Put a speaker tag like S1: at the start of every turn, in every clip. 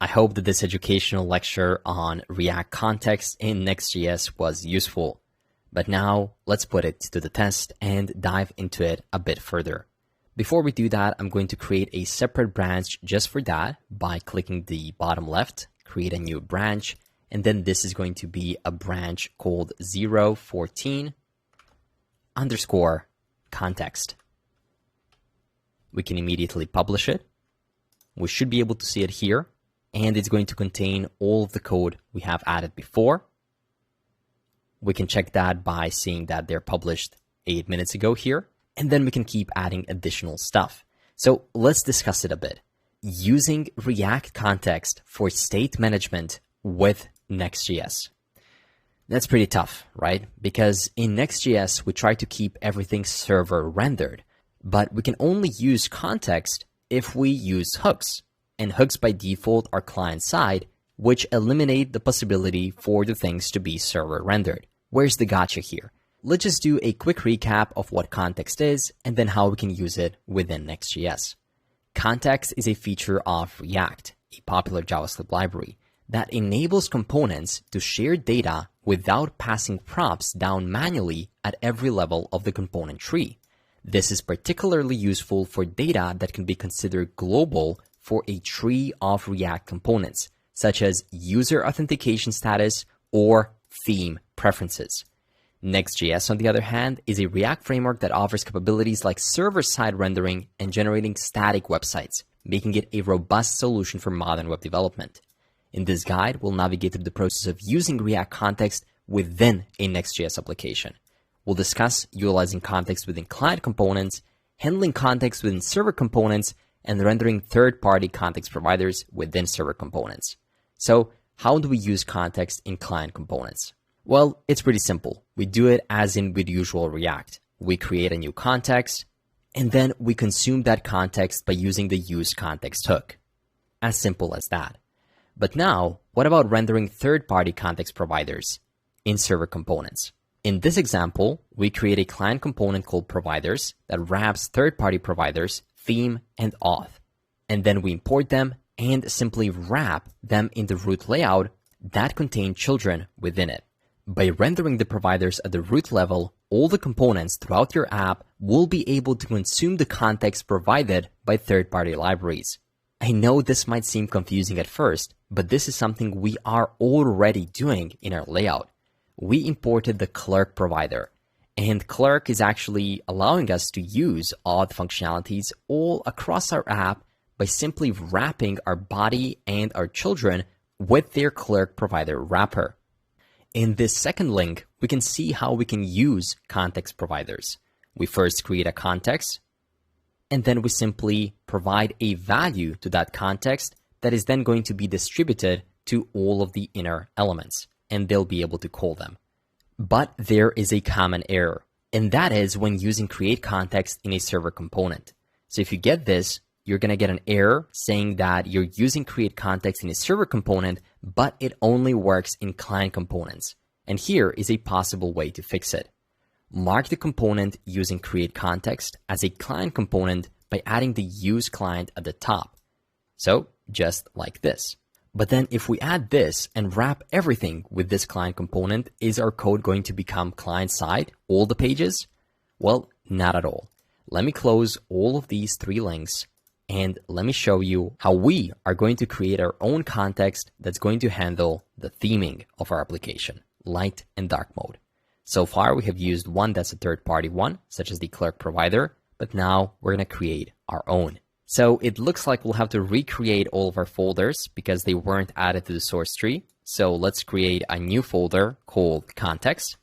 S1: I hope that this educational lecture on React context in Next.js was useful. But now let's put it to the test and dive into it a bit further. Before we do that, I'm going to create a separate branch just for that by clicking the bottom left, create a new branch, and then this is going to be a branch called 014 underscore context. We can immediately publish it. We should be able to see it here, and it's going to contain all of the code we have added before. We can check that by seeing that they're published 8 minutes ago here, and then we can keep adding additional stuff. So let's discuss it a bit. Using React context for state management with Next.js. That's pretty tough, right? Because in Next.js, we try to keep everything server rendered, but we can only use context if we use hooks. And hooks by default are client-side, which eliminate the possibility for the things to be server rendered. Where's the gotcha here? Let's just do a quick recap of what context is and then how we can use it within Next.js. Context is a feature of React, a popular JavaScript library, that enables components to share data without passing props down manually at every level of the component tree. This is particularly useful for data that can be considered global for a tree of React components, such as user authentication status or theme preferences. Next.js, on the other hand, is a React framework that offers capabilities like server-side rendering and generating static websites, making it a robust solution for modern web development. In this guide, we'll navigate through the process of using React context within a Next.js application. We'll discuss utilizing context within client components, handling context within server components, and rendering third-party context providers within server components. So, how do we use context in client components? Well, it's pretty simple. We do it as in with usual React. We create a new context, and then we consume that context by using the useContext hook. As simple as that. But now, what about rendering third-party context providers in server components? In this example, we create a client component called providers that wraps third-party providers, theme, and auth. And then we import them and simply wrap them in the root layout that contain children within it. By rendering the providers at the root level, all the components throughout your app will be able to consume the context provided by third-party libraries. I know this might seem confusing at first, but this is something we are already doing in our layout. We imported the clerk provider, and clerk is actually allowing us to use auth functionalities all across our app by simply wrapping our body and our children with their clerk provider wrapper. In this second link, we can see how we can use context providers. We first create a context, and then we simply provide a value to that context that is then going to be distributed to all of the inner elements, and they'll be able to call them. But there is a common error, and that is when using create context in a server component. So if you get this, you're going to get an error saying that you're using create context in a server component, but it only works in client components. And here is a possible way to fix it. Mark the component using create context as a client component by adding the use client at the top. So just like this. But then if we add this and wrap everything with this client component, is our code going to become client-side, all the pages? Well, not at all. Let me close all of these three links and let me show you how we are going to create our own context that's going to handle the theming of our application, light and dark mode. So far, we have used one that's a third-party one, such as the clerk provider, but now we're going to create our own. So it looks like we'll have to recreate all of our folders because they weren't added to the source tree. So let's create a new folder called context.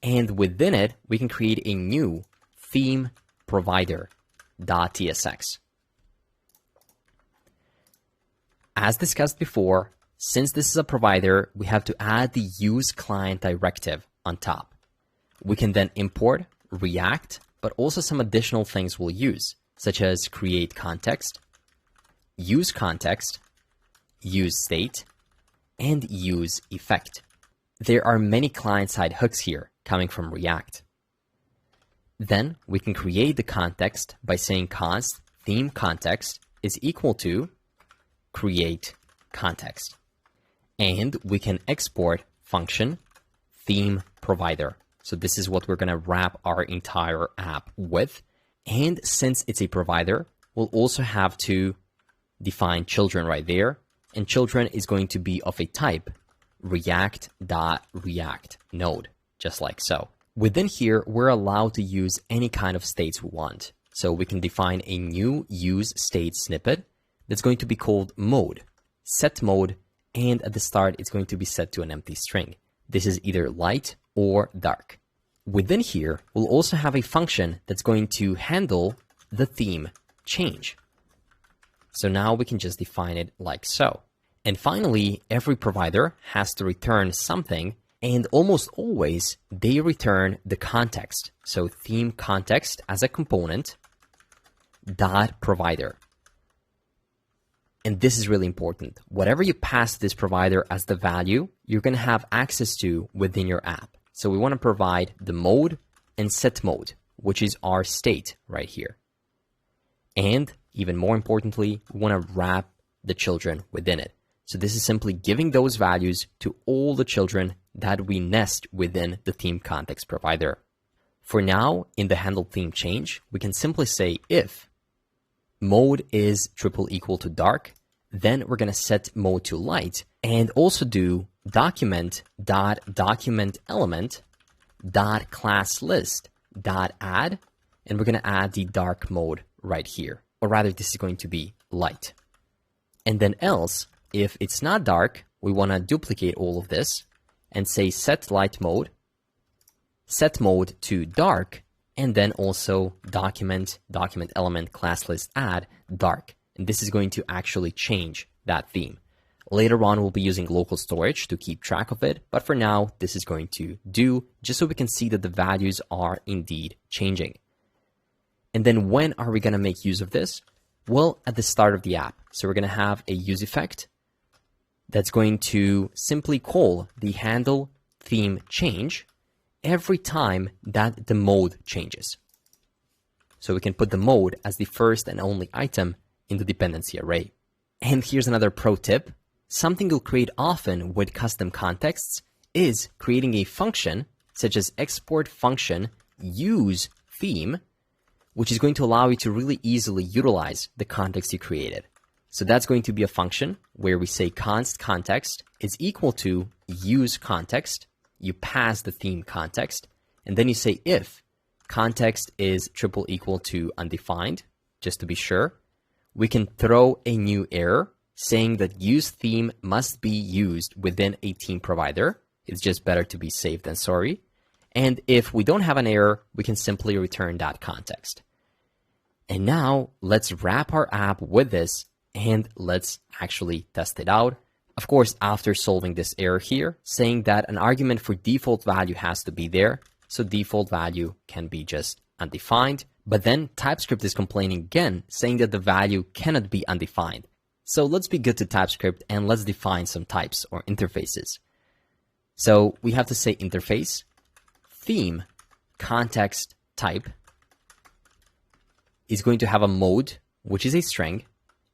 S1: And within it, we can create a new theme provider.tsx. As discussed before, since this is a provider, we have to add the use client directive on top. We can then import React, but also some additional things we'll use, such as create context, use context, use state, and use effect. There are many client-side hooks here coming from React. Then we can create the context by saying const theme context is equal to create context. And we can export function theme provider. So this is what we're going to wrap our entire app with. And since it's a provider, we'll also have to define children right there. And children is going to be of a type React.React node, just like so. Within here, we're allowed to use any kind of states we want. So we can define a new use state snippet that's going to be called mode, set mode, and at the start, it's going to be set to an empty string. This is either light or dark. Within here, we'll also have a function that's going to handle the theme change. So now we can just define it like so. And finally, every provider has to return something, and almost always they return the context. So theme context as a component dot provider. And this is really important. Whatever you pass this provider as the value, you're going to have access to within your app. So we want to provide the mode and set mode, which is our state right here. And even more importantly, we want to wrap the children within it. So this is simply giving those values to all the children that we nest within the theme context provider. For now, in the handle theme change, we can simply say if mode is triple equal to dark, then we're going to set mode to light and also do document.documentElement.classList.add, and we're going to add the dark mode right here, or rather this is going to be light. And then else, if it's not dark, we want to duplicate all of this and say set light mode, set mode to dark, and then also document element class list add dark. And this is going to actually change that theme. Later on, we'll be using local storage to keep track of it. But for now, this is going to do just so we can see that the values are indeed changing. And then when are we going to make use of this? Well, at the start of the app. So we're going to have a use effect that's going to simply call the handle theme change every time that the mode changes. So we can put the mode as the first and only item in the dependency array. And here's another pro tip. Something you'll create often with custom contexts is creating a function such as export function use theme, which is going to allow you to really easily utilize the context you created. So that's going to be a function where we say const context is equal to use context. You pass the theme context, and then you say if context is triple equal to undefined, just to be sure, we can throw a new error saying that use theme must be used within a theme provider. It's just better to be safe than sorry. And if we don't have an error, we can simply return that context. And now let's wrap our app with this and let's actually test it out. Of course, after solving this error here, saying that an argument for default value has to be there. So default value can be just undefined. But then TypeScript is complaining again, saying that the value cannot be undefined. So let's be good to TypeScript and let's define some types or interfaces. So we have to say interface, theme, context type is going to have a mode, which is a string,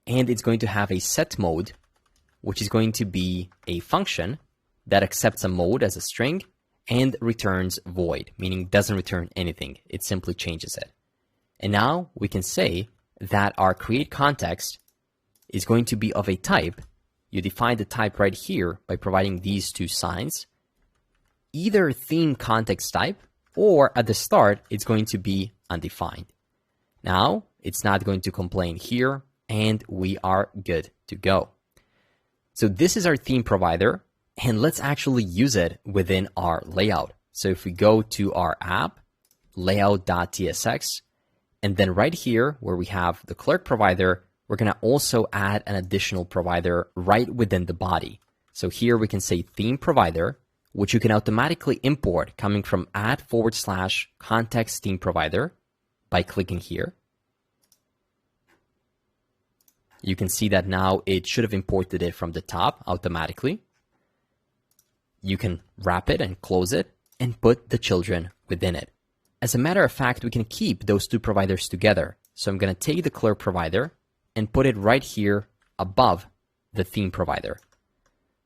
S1: and it's going to have a set mode, which is going to be a function that accepts a mode as a string and returns void, meaning doesn't return anything. It simply changes it. And now we can say that our create context is going to be of a type. You define the type right here by providing these two signs, either theme context type, or at the start, it's going to be undefined. Now, it's not going to complain here, and we are good to go. So this is our theme provider, and let's actually use it within our layout. So if we go to our app, layout.tsx, and then right here where we have the clerk provider, we're going to also add an additional provider right within the body. So here we can say theme provider, which you can automatically import coming from add/context theme provider by clicking here. You can see that now it should have imported it from the top automatically. You can wrap it and close it and put the children within it. As a matter of fact, we can keep those two providers together. So I'm going to take the clerk provider and put it right here above the theme provider.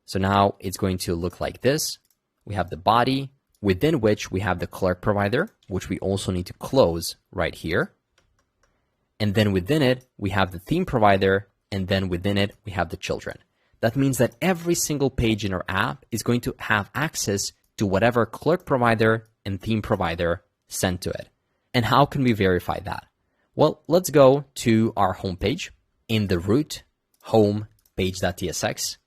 S1: So now it's going to look like this. We have the body, within which we have the clerk provider, which we also need to close right here. And then within it, we have the theme provider, and then within it, we have the children. That means that every single page in our app is going to have access to whatever clerk provider and theme provider sent to it. And how can we verify that? Well, let's go to our homepage in the root home page.tsx.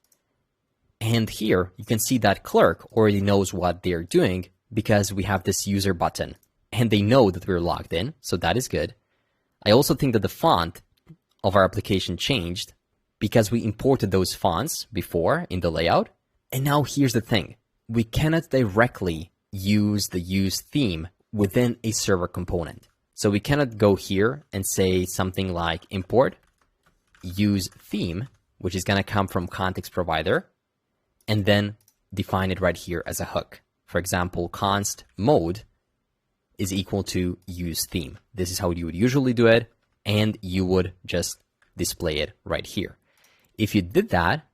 S1: And here you can see that clerk already knows what they're doing because we have this user button and they know that we're logged in. So that is good. I also think that the font of our application changed because we imported those fonts before in the layout. And now here's the thing. We cannot directly use the use theme within a server component. So we cannot go here and say something like import use theme, which is going to come from context provider, and then define it right here as a hook. For example, const mode is equal to use theme. This is how you would usually do it, and you would just display it right here. If you did that,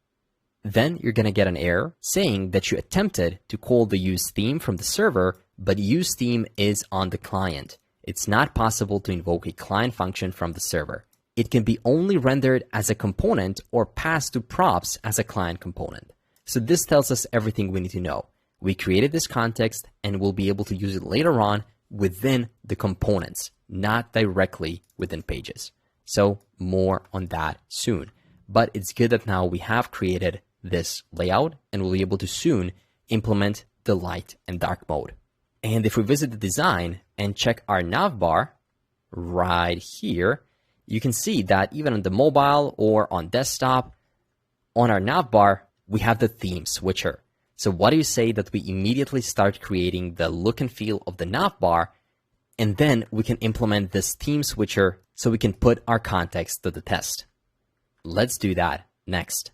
S1: then you're going to get an error saying that you attempted to call the use theme from the server, but use theme is on the client. It's not possible to invoke a client function from the server. It can be only rendered as a component or passed to props as a client component. So this tells us everything we need to know. We created this context and we'll be able to use it later on within the components, not directly within pages. So more on that soon. But it's good that now we have created this layout and we'll be able to soon implement the light and dark mode. And if we visit the design and check our navbar right here, you can see that even on the mobile or on desktop, on our navbar, we have the theme switcher. So what do you say that we immediately start creating the look and feel of the navbar, and then we can implement this theme switcher so we can put our context to the test. Let's do that next.